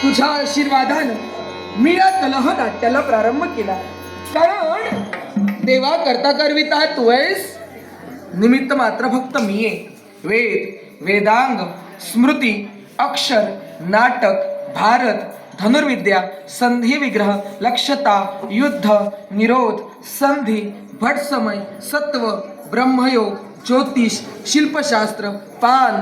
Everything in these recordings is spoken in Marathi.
तुझ्या आशीर्वादानं मी या कलह नाट्याला प्रारंभ केला. कारण देवा करता करविता तू आहेस, निमित्त मात्र फक्त मी आहे. वेद, वेदांग, स्मृती, अक्षर, नाटक, भारत, धनुर्विद्या, संधी विग्रह, लक्षता, युद्ध, निरोध, संधी, भटसमय, सत्व, ब्रह्मयोग, ज्योतिष, शिल्पशास्त्र, पान,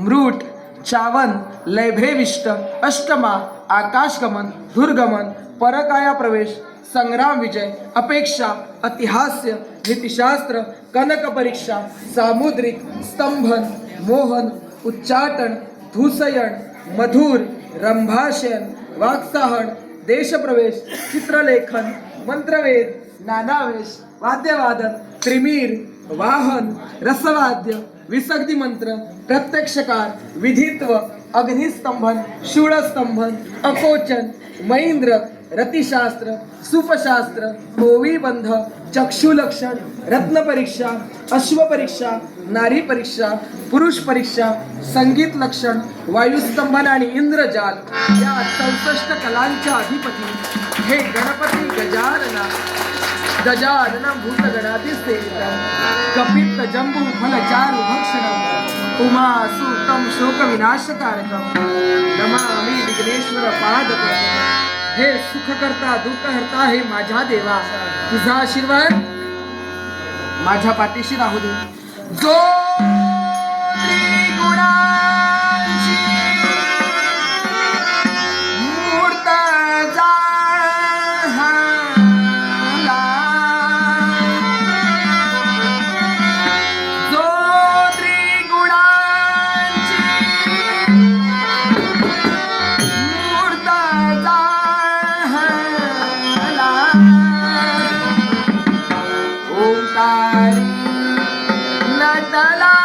मृट, चावन, लैभेविष्ट, अष्टमा, आकाशगमन, दुर्गमन, परकाया प्रवेश, संग्राम विजय, अपेक्षा, अतिहास्य, नीतिशास्त्र, कनक परीक्षा, सामुद्रिक, स्तंभन, मोहन, उच्चाटन, धूसयन, मधुर, रंभाशयन, वाक्साहन, देशप्रवेश, चित्रलेखन, मंत्रवेद, नानावेश, वाद्यवादन, त्रिमीर, वाहन, रसवाद्य, विसर्दी मंत्र, प्रत्यक्षकार, विधित्व, अग्निस्तंभन, शूळस्तंभन, अकोचन, महेंद्र, रतिशास्त्र, सुपशास्त्र, होवीबंध, चक्षुलक्षण, रत्नपरीक्षा, अश्वपरीक्षा, नारी परीक्षा, पुरुष परीक्षा, संगीत लक्षण, वायुस्तंभन आणि इंद्रजाल या 64 कलांच्या अधिपती हे गणपती गजानन भूतगणाधिसेवितं कपित्त जंबू फलचारु भक्षणं उमा सूक्तं शोक विनाशकारकं नमामि विघ्नेश्वर पादपद्मं. हे सुखकर्ता दुःखहर्ता हे माझ्या देवा, तुझा आशीर्वाद माझ्या पाठीशी राहू दे. जो त्रिगुणांची मूर्त झाला, जो त्रिगुणांची मूर्त झाला, ओंकारी नटला